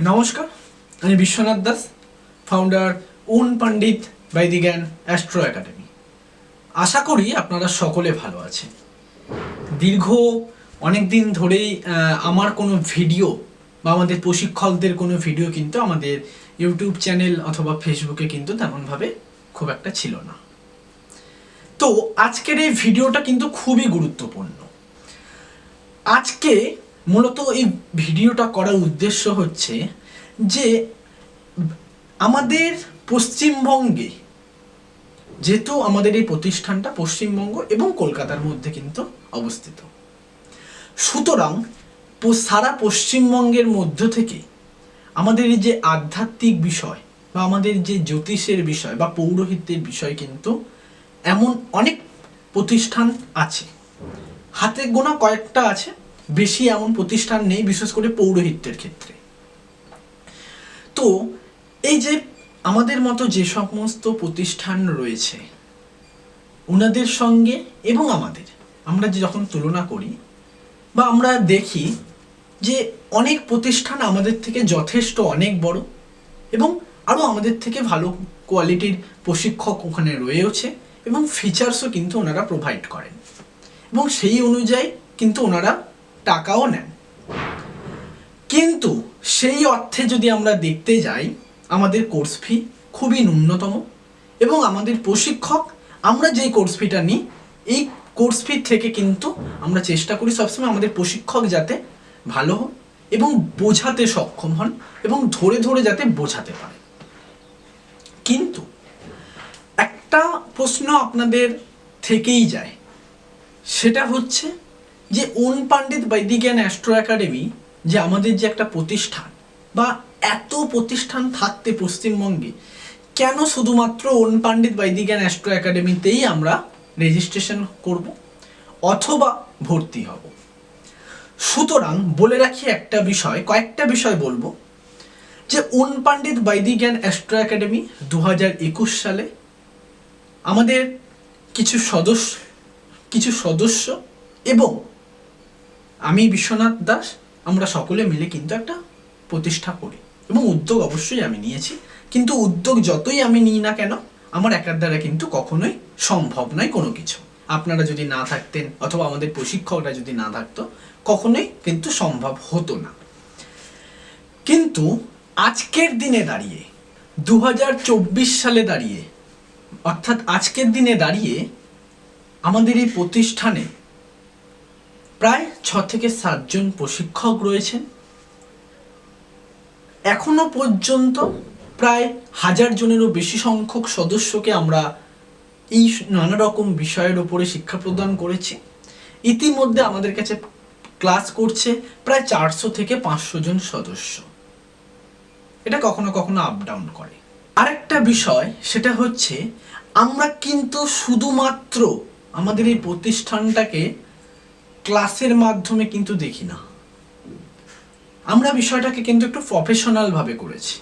নমস্কার, আমি Biswanath Das, founder of Pandit বৈদিজ্ঞান অ্যাস্ট্রো একাডেমি। আশা করি আপনারা সকলে ভালো আছেন। দীর্ঘ অনেক দিন ধরেই আমার কোনো ভিডিও বা আমাদের প্রশিক্ষকদের কোনো ভিডিও কিন্তু আমাদের ইউটিউব চ্যানেল অথবা ফেসবুকে কিন্তু তেমনভাবে খুব একটা ছিল না। তো আজকের এই ভিডিওটা কিন্তু খুবই গুরুত্বপূর্ণ। আজকে মূলত এই ভিডিওটা করার উদ্দেশ্য হচ্ছে যে আমাদের পশ্চিমবঙ্গে, যেহেতু আমাদের এই প্রতিষ্ঠানটা পশ্চিমবঙ্গ এবং কলকাতার মধ্যে কিন্তু অবস্থিত, সুতরাং সারা পশ্চিমবঙ্গের মধ্য থেকে আমাদের এই যে আধ্যাত্মিক বিষয় বা আমাদের যে জ্যোতিষের বিষয় বা পৌরোহিত্যের বিষয় কিন্তু এমন অনেক প্রতিষ্ঠান আছে। হাতে গোনা কয়েকটা আছে, বেশি এমন প্রতিষ্ঠান নেই, বিশেষ করে পৌরোহিত্যের ক্ষেত্রে। তো এই যে আমাদের মতো যে সমস্ত প্রতিষ্ঠান রয়েছে ওনাদের সঙ্গে এবং আমরা যে যখন তুলনা করি বা আমরা দেখি যে অনেক প্রতিষ্ঠান আমাদের থেকে যথেষ্ট অনেক বড় এবং আরও আমাদের থেকে ভালো কোয়ালিটির প্রশিক্ষক ওখানে রয়েছে এবং ফিচার্সও কিন্তু ওনারা প্রোভাইড করেন এবং সেই অনুযায়ী কিন্তু ওনারা টাকাও নেন। কিন্তু সেই অর্থে যদি আমরা দেখতে যাই, আমাদের কোর্স ফি খুবই ন্যূনতম এবং আমাদের প্রশিক্ষক, আমরা যেই কোর্স ফিটা নিই এই কোর্স ফি থেকে কিন্তু আমরা চেষ্টা করি সবসময় আমাদের প্রশিক্ষক যাতে ভালো হন এবং বোঝাতে সক্ষম হন এবং ধরে ধরে যাতে বোঝাতে পারে। কিন্তু একটা প্রশ্ন আপনাদের থেকেই যায়, সেটা হচ্ছে যে ওন পণ্ডিত বৈদিজ্ঞান অ্যাস্ট্রো একাডেমি যে আমাদের যে একটা প্রতিষ্ঠান বা এত প্রতিষ্ঠান থাকতে পশ্চিমবঙ্গে কেন শুধুমাত্র ওন পণ্ডিত বৈদিজ্ঞান অ্যাস্ট্রো একাডেমিতেই আমরা রেজিস্ট্রেশন করব অথবা ভর্তি হব। সুতরাং বলে রাখি কয়েকটা বিষয় বলবো যে ওন পণ্ডিত বৈদিজ্ঞান অ্যাস্ট্রো একাডেমি 2021 সালে আমাদের কিছু সদস্য এবং আমি বিশ্বনাথ দাস, আমরা সকলে মিলে কিন্তু একটা প্রতিষ্ঠা করি এবং উদ্যোগ অবশ্যই আমি নিয়েছি। কিন্তু উদ্যোগ যতই আমি নিই না কেন, আমার একার দ্বারা কিন্তু কখনোই সম্ভব নয় কোনো কিছু। আপনারা যদি না থাকতেন অথবা আমাদের প্রশিক্ষকরা যদি না থাকতো, কখনোই কিন্তু সম্ভব হতো না। কিন্তু আজকের দিনে দাঁড়িয়ে 2024 সালে দাঁড়িয়ে, অর্থাৎ আজকের দিনে দাঁড়িয়ে আমাদের এই প্রতিষ্ঠানে প্রায় 6 থেকে 7 জন প্রশিক্ষক রয়েছেন। এখনো পর্যন্ত প্রায় 1000 জনেরও বেশি সংখ্যক সদস্যকে আমরা এই নানা রকম বিষয়ের উপরে শিক্ষা প্রদান করেছি। ইতিমধ্যে আমাদের কাছে ক্লাস করছে প্রায় 400 থেকে 500 জন সদস্য। এটা কখনো কখনো আপ ডাউন করে। আরেকটা বিষয় সেটা হচ্ছে আমরা কিন্তু শুধুমাত্র আমাদের এই প্রতিষ্ঠানটাকে ক্লাসের মাধ্যমে কিন্তু দেখি না, আমরা বিষয়টাকে কিন্তু একটু প্রফেশনাল ভাবে করেছি।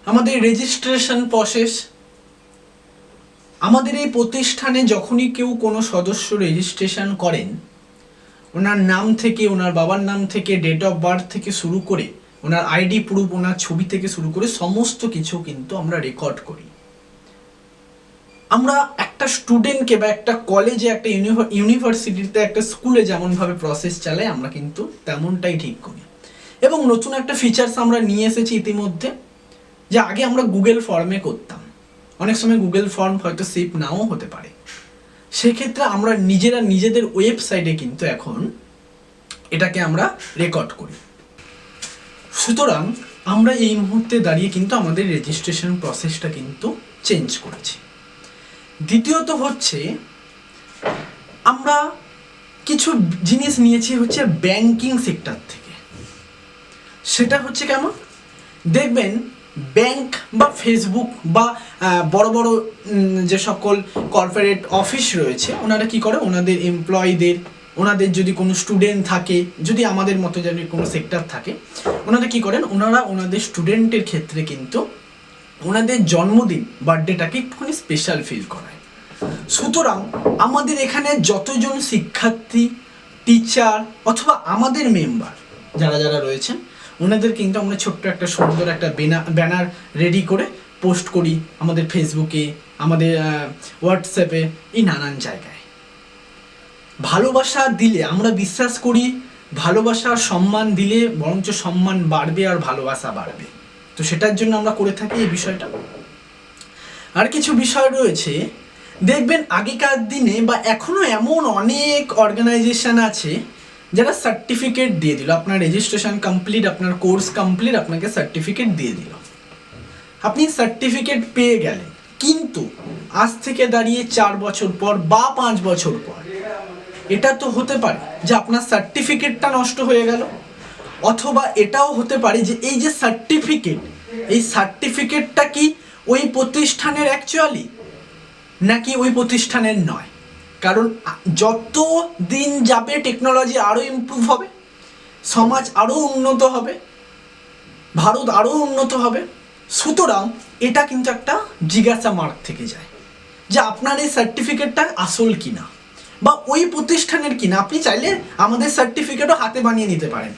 আমাদের রেজিস্ট্রেশন প্রসেস, আমাদের এই প্রতিষ্ঠানে যখনই কেউ কোনো সদস্য রেজিস্ট্রেশন করেন, ওনার নাম থেকে, ওনার বাবার নাম থেকে, ডেট অফ বার্থ থেকে শুরু করে, ওনার আইডি প্রুফ, ওনার ছবি থেকে শুরু করে সমস্ত কিছু কিন্তু আমরা রেকর্ড করি। আমরা একটা স্টুডেন্টকে বা একটা কলেজে, একটা ইউনিভার্সিটিতে, একটা স্কুলে যেমনভাবে প্রসেস চালাই, আমরা কিন্তু তেমনটাই ঠিক করি। এবং নতুন একটা ফিচার্স আমরা নিয়ে এসেছি ইতিমধ্যে, যে আগে আমরা গুগল ফর্মে করতাম, অনেক সময় গুগল ফর্ম হয়তো সেভ নাও হতে পারে, সেক্ষেত্রে আমরা নিজেদের ওয়েবসাইটে কিন্তু এখন এটাকে আমরা রেকর্ড করি। সুতরাং আমরা এই মুহূর্তে দাঁড়িয়ে কিন্তু আমাদের রেজিস্ট্রেশন প্রসেসটা কিন্তু চেঞ্জ করেছি। দ্বিতীয়ত হচ্ছে আমরা কিছু জিনিস নিয়েছি হচ্ছে ব্যাংকিং সেক্টর থেকে। সেটা হচ্ছে কেমন, দেখবেন ব্যাংক বা ফেসবুক বা বড় বড় যে সকল কর্পোরেট অফিস রয়েছে, ওনারা কি করে, ওনাদের এমপ্লয়ীদের, ওনাদের যদি কোনো স্টুডেন্ট থাকে, যদি আমাদের মতো যদি কোনো সেক্টর থাকে, ওনারা কি করেন, ওনারা ওনাদের স্টুডেন্টের ক্ষেত্রে কিন্তু ওনাদের জন্মদিন, বার্থডেটাকে একটুখানি স্পেশাল ফিল করায়। সুতরাং আমাদের এখানে যতজন শিক্ষার্থী, টিচার অথবা আমাদের মেম্বার যারা রয়েছেন, ওনাদের কিন্তু আমরা ছোট্ট একটা সুন্দর একটা ব্যানার রেডি করে পোস্ট করি আমাদের ফেসবুকে, আমাদের হোয়াটসঅ্যাপে, এই নানান জায়গায়। ভালোবাসা দিলে আমরা বিশ্বাস করি ভালোবাসা সম্মান দিলে বরঞ্চ সম্মান বাড়বে আর ভালোবাসা বাড়বে। তো সেটার জন্য আমরা করে থাকি এই বিষয়টা। আর কিছু বিষয় রয়েছে, দেখবেন আগেকার দিনে বা এখনো এমন অনেক অর্গানাইজেশন আছে যারা সার্টিফিকেট দিয়ে দিল, আপনার রেজিস্ট্রেশন কমপ্লিট, আপনার কোর্স কমপ্লিট, আপনাকে সার্টিফিকেট দিয়ে দিল। আপনি সার্টিফিকেট পেয়ে গেলেন, কিন্তু আজ থেকে দাঁড়িয়ে 4 বছর পর বা 5 বছর পর এটা তো হতে পারে যে আপনার সার্টিফিকেটটা নষ্ট হয়ে গেল, অথবা এটাও হতে পারে যে এই যে সার্টিফিকেট, এই সার্টিফিকেটটা কি ওই প্রতিষ্ঠানের অ্যাকচুয়ালি, নাকি ওই প্রতিষ্ঠানের নয়। কারণ যত দিন যাবে টেকনোলজি আরও ইমপ্রুভ হবে, সমাজ আরও উন্নত হবে, ভারত আরও উন্নত হবে। সুতরাং এটা কিন্তু একটা জিজ্ঞাসা মার্ক থেকে যায় যে আপনার এই সার্টিফিকেটটা আসল কিনা বা ওই প্রতিষ্ঠানের কিনা। আপনি চাইলে আমাদের সার্টিফিকেটও হাতে বানিয়ে নিতে পারেন।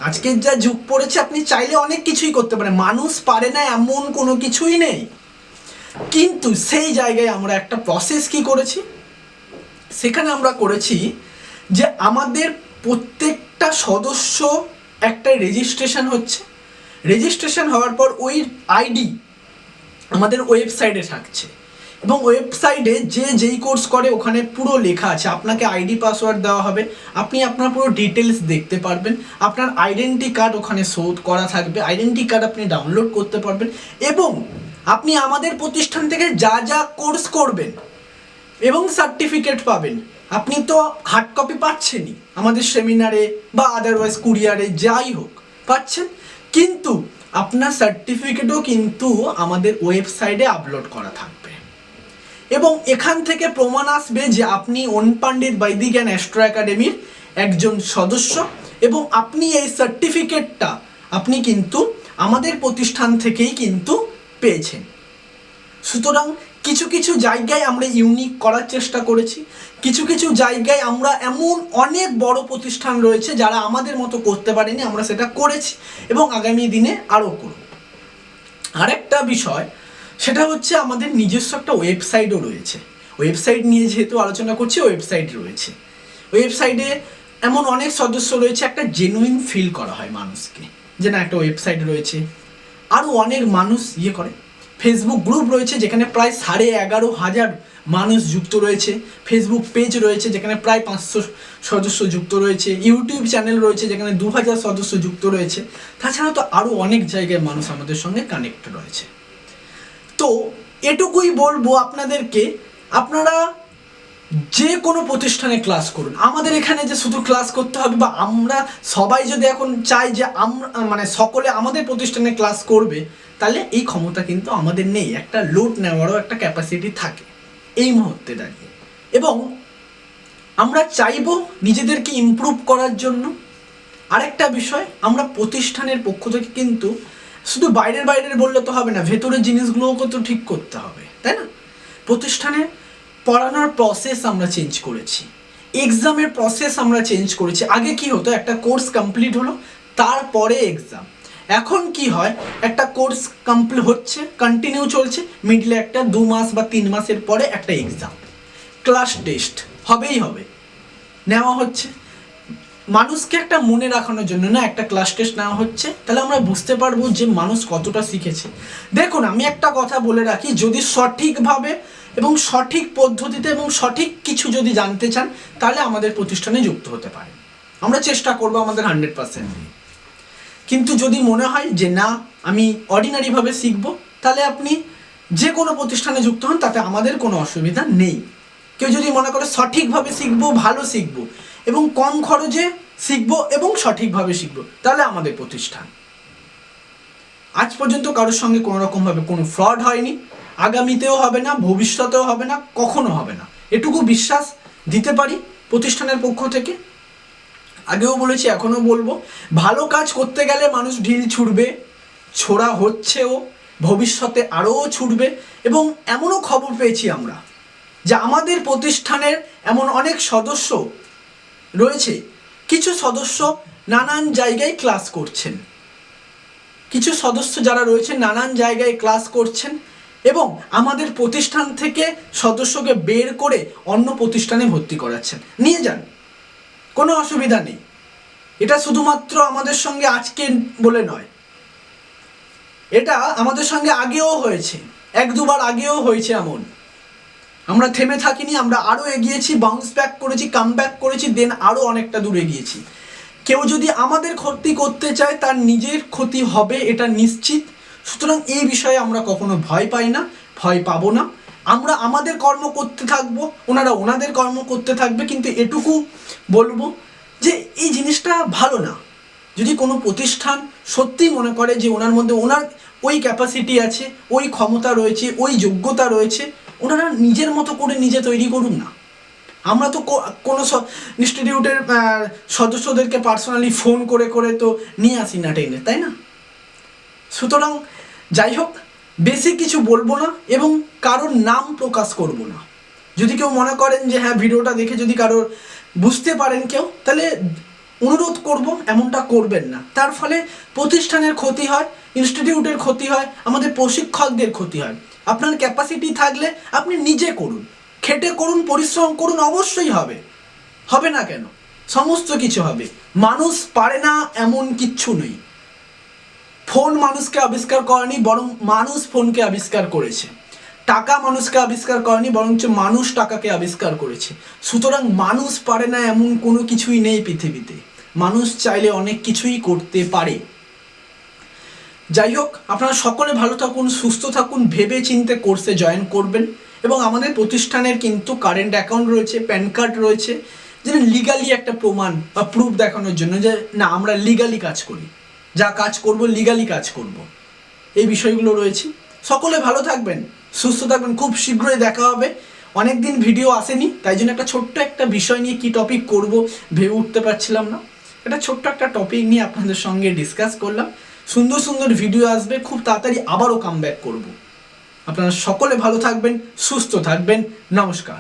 আজকের যা যুগ পড়েছে, আপনি চাইলে অনেক কিছুই করতে পারেন, মানুষ পারে না এমন কোনো কিছুই নেই। কিন্তু সেই জায়গায় আমরা একটা প্রসেস কি করেছি, সেখানে আমরা করেছি যে আমাদের প্রত্যেকটা সদস্য একটা রেজিস্ট্রেশন হচ্ছে, রেজিস্ট্রেশন হওয়ার পর ওই আইডি আমাদের ওয়েবসাইটে থাকছে, এবং ওয়েবসাইটে যেই কোর্স করে ওখানে পুরো লেখা আছে, আপনাকে আইডি পাসওয়ার্ড দেওয়া হবে, আপনি আপনার পুরো ডিটেলস দেখতে পারবেন, আপনার আইডেন্টি কার্ড ওখানে শো করা থাকবে, আইডেন্টি কার্ড আপনি ডাউনলোড করতে পারবেন, এবং আপনি আমাদের প্রতিষ্ঠান থেকে যা যা কোর্স করবেন এবং সার্টিফিকেট পাবেন, আপনি তো হার্ড কপি পাচ্ছেনই আমাদের সেমিনারে বা আদারওয়াইজ কুরিয়ারে যাই হোক পাচ্ছেন, কিন্তু আপনার সার্টিফিকেটও কিন্তু আমাদের ওয়েবসাইটে আপলোড করা থাকবে। এবং এখান থেকে প্রমাণ আসবে যে আপনি ওন পণ্ডিত বৈদিক জ্ঞান অ্যাস্ট্রো একাডেমির একজন সদস্য, এবং আপনি এই সার্টিফিকেটটা আপনি কিন্তু আমাদের প্রতিষ্ঠান থেকেই কিন্তু পেয়েছেন। সুতরাং কিছু কিছু জায়গায় আমরা ইউনিক করার চেষ্টা করেছি, কিছু কিছু জায়গায় আমরা এমন অনেক বড় প্রতিষ্ঠান রয়েছে যারা আমাদের মতো করতে পারেনি, আমরা সেটা করেছি এবং আগামী দিনে আরও করব। আরেকটা বিষয়, সেটা হচ্ছে আমাদের নিজস্ব একটা ওয়েবসাইটও রয়েছে। ওয়েবসাইট নিয়ে যেহেতু আলোচনা করছি, ওয়েবসাইট রয়েছে, ওয়েবসাইটে এমন অনেক সদস্য রয়েছে, একটা জেনুইন ফিল করা হয় মানুষকে যে না একটা ওয়েবসাইট রয়েছে। আরও অনেক মানুষ করে, ফেসবুক গ্রুপ রয়েছে যেখানে প্রায় 11,500 মানুষ যুক্ত রয়েছে, ফেসবুক পেজ রয়েছে যেখানে প্রায় 500 সদস্য যুক্ত রয়েছে, ইউটিউব চ্যানেল রয়েছে যেখানে 2000 সদস্য যুক্ত রয়েছে, তাছাড়া তো আরও অনেক জায়গায় মানুষ আমাদের সঙ্গে কানেক্ট রয়েছে। তো এটুকুই বলবো আপনাদেরকে, আপনারা যে কোনো প্রতিষ্ঠানে ক্লাস করুন, আমাদের এখানে যে শুধু ক্লাস করতে হবে বা আমরা সবাই যদি এখন চাই যে আমরা মানে সকলে আমাদের প্রতিষ্ঠানে ক্লাস করবে, তাহলে এই ক্ষমতা কিন্তু আমাদের নেই, একটা লোড নেওয়ারও একটা ক্যাপাসিটি থাকে এই মুহূর্তে দাঁড়িয়ে। এবং আমরা চাইবো নিজেদেরকে ইমপ্রুভ করার জন্য। আরেকটা বিষয়, আমরা প্রতিষ্ঠানের পক্ষ থেকে কিন্তু শুধু বাইরের বললে তো হবে না, ভেতরের জিনিসগুলোকে তো ঠিক করতে হবে, তাই না? প্রতিষ্ঠানে পড়ানোর প্রসেস আমরা চেঞ্জ করেছি, এক্সামের প্রসেস আমরা চেঞ্জ করেছি। আগে কি হতো, একটা কোর্স কমপ্লিট হলো তারপরে এক্সাম, এখন কি হয়, একটা কোর্স কমপ্লিট হচ্ছে, কন্টিনিউ চলছে, মিডলে একটা 2 মাস বা 3 মাসের পরে একটা এক্সাম, ক্লাস টেস্ট হবেই হবে, নেওয়া হচ্ছে মানুষকে একটা মনে রাখানোর জন্য না, একটা ক্লাস টেস্ট নেওয়া হচ্ছে। তাহলে আমরা বুঝতে পারবো যে মানুষ কতটা শিখেছে। দেখুন, আমি একটা কথা বলে রাখি, যদি সঠিকভাবে এবং সঠিক পদ্ধতিতে এবং সঠিক কিছু যদি জানতে চান, তাহলে আমাদের প্রতিষ্ঠানে যুক্ত হতে পারে, আমরা চেষ্টা করবো আমাদের 100% দিয়ে। কিন্তু যদি মনে হয় যে না আমি অর্ডিনারিভাবে শিখবো, তাহলে আপনি যে কোনো প্রতিষ্ঠানে যুক্ত হন, তাতে আমাদের কোনো অসুবিধা নেই। কেউ যদি মনে করে সঠিকভাবে শিখবো, ভালো শিখবো এবং কম খরচে শিখবো এবং সঠিকভাবে শিখবো, তাহলে আমাদের প্রতিষ্ঠান। আজ পর্যন্ত কারোর সঙ্গে কোনো রকমভাবে কোনো ফ্রড হয়নি, আগামীতেও হবে না, ভবিষ্যতেও হবে না, কখনো হবে না, এটুকু বিশ্বাস দিতে পারি প্রতিষ্ঠানের পক্ষ থেকে। আগেও বলেছি, এখনও বলবো, ভালো কাজ করতে গেলে মানুষ ঢিল ছুড়বে, ছোড়া হচ্ছেও, ভবিষ্যতে আরও ছুটবে। এবং এমনও খবর পেয়েছি আমরা যে আমাদের প্রতিষ্ঠানের এমন অনেক সদস্য রয়েছে, কিছু সদস্য নানান জায়গায় ক্লাস করছেন, কিছু সদস্য যারা রয়েছে নানান জায়গায় ক্লাস করছেন এবং আমাদের প্রতিষ্ঠান থেকে সদস্যকে বের করে অন্য প্রতিষ্ঠানে ভর্তি করাচ্ছেন। নিয়ে যান, কোনো অসুবিধা নেই। এটা শুধুমাত্র আমাদের সঙ্গে আজকে বলে নয়, এটা আমাদের সঙ্গে আগেও হয়েছে, 1-2বার আগেও হয়েছে এমন। আমরা থেমে থাকিনি, আমরা আরও এগিয়েছি, বাউন্স ব্যাক করেছি, কাম ব্যাক করেছি, দেন আরও অনেকটা দূর এগিয়েছি। কেউ যদি আমাদের ক্ষতি করতে চায় তার নিজের ক্ষতি হবে, এটা নিশ্চিত। সুতরাং এই বিষয়ে আমরা কখনো ভয় পাই না, ভয় পাবো না। আমরা আমাদের কর্ম করতে থাকবো, ওনারা ওনাদের কর্ম করতে থাকবে। কিন্তু এটুকু বলবো যে এই জিনিসটা ভালো না। যদি কোনো প্রতিষ্ঠান সত্যি মনে করে যে ওনার মধ্যে ওনার ওই ক্যাপাসিটি আছে, ওই ক্ষমতা রয়েছে, ওই যোগ্যতা রয়েছে, ওনারা নিজের মতো করে নিজে তৈরি করুন না। আমরা তো কোনো ইনস্টিটিউটের সদস্যদেরকে পার্সোনালি ফোন করে করে তো নিয়ে আসি না টেনে, তাই না? সুতরাং যাই হোক, বেশি কিছু বলবো না এবং কারোর নাম প্রকাশ করব না। যদি কেউ মনে করেন যে হ্যাঁ ভিডিওটা দেখে যদি কারোর বুঝতে পারেন কেউ, তাহলে অনুরোধ করব এমনটা করবেন না। তার ফলে প্রতিষ্ঠানের ক্ষতি হয়, ইনস্টিটিউটের ক্ষতি হয়, আমাদের প্রশিক্ষকদের ক্ষতি হয়। আপনার ক্যাপাসিটি থাকলে আপনি নিজে করুন, খেটে করুন, পরিশ্রম করুন, অবশ্যই হবে, হবে না কেন? সমস্ত কিছু হবে। মানুষ পারে না এমন কিচ্ছু নেই। ফোন মানুষকে আবিষ্কার করেনি, বরং মানুষ ফোনকে আবিষ্কার করেছে। টাকা মানুষকে আবিষ্কার করেনি, বরঞ্চ মানুষ টাকাকে আবিষ্কার করেছে। সুতরাং মানুষ পারে না এমন কোনো কিছুই নেই পৃথিবীতে। মানুষ চাইলে অনেক কিছুই করতে পারে। যাই হোক, আপনারা সকলে ভালো থাকুন, সুস্থ থাকুন, ভেবে চিন্তে কোর্সে জয়েন করবেন। এবং আমাদের প্রতিষ্ঠানের কিন্তু কারেন্ট অ্যাকাউন্ট রয়েছে, প্যান কার্ড রয়েছে, যেটা লিগালি একটা প্রমাণ বা প্রুফ দেখানোর জন্য যে না আমরা লিগালি কাজ করি, যা কাজ করব লিগালি কাজ করব, এই বিষয়গুলো রয়েছে। সকলে ভালো থাকবেন, সুস্থ থাকবেন, খুব শীঘ্রই দেখা হবে। অনেক দিন ভিডিও আসেনি, তাই জন্য একটা ছোট্ট একটা বিষয় নিয়ে কি টপিক করব ভেবে উঠতে পারছিলাম না। একটা ছোট্ট একটা টপিক নিয়ে আপনাদের সঙ্গে ডিসকাস করলাম। সুন্দর সুন্দর ভিডিও আসবে, খুব তাড়াতাড়ি আবারও কাম ব্যাক করবো। আপনারা সকলে ভালো থাকবেন, সুস্থ থাকবেন। নমস্কার।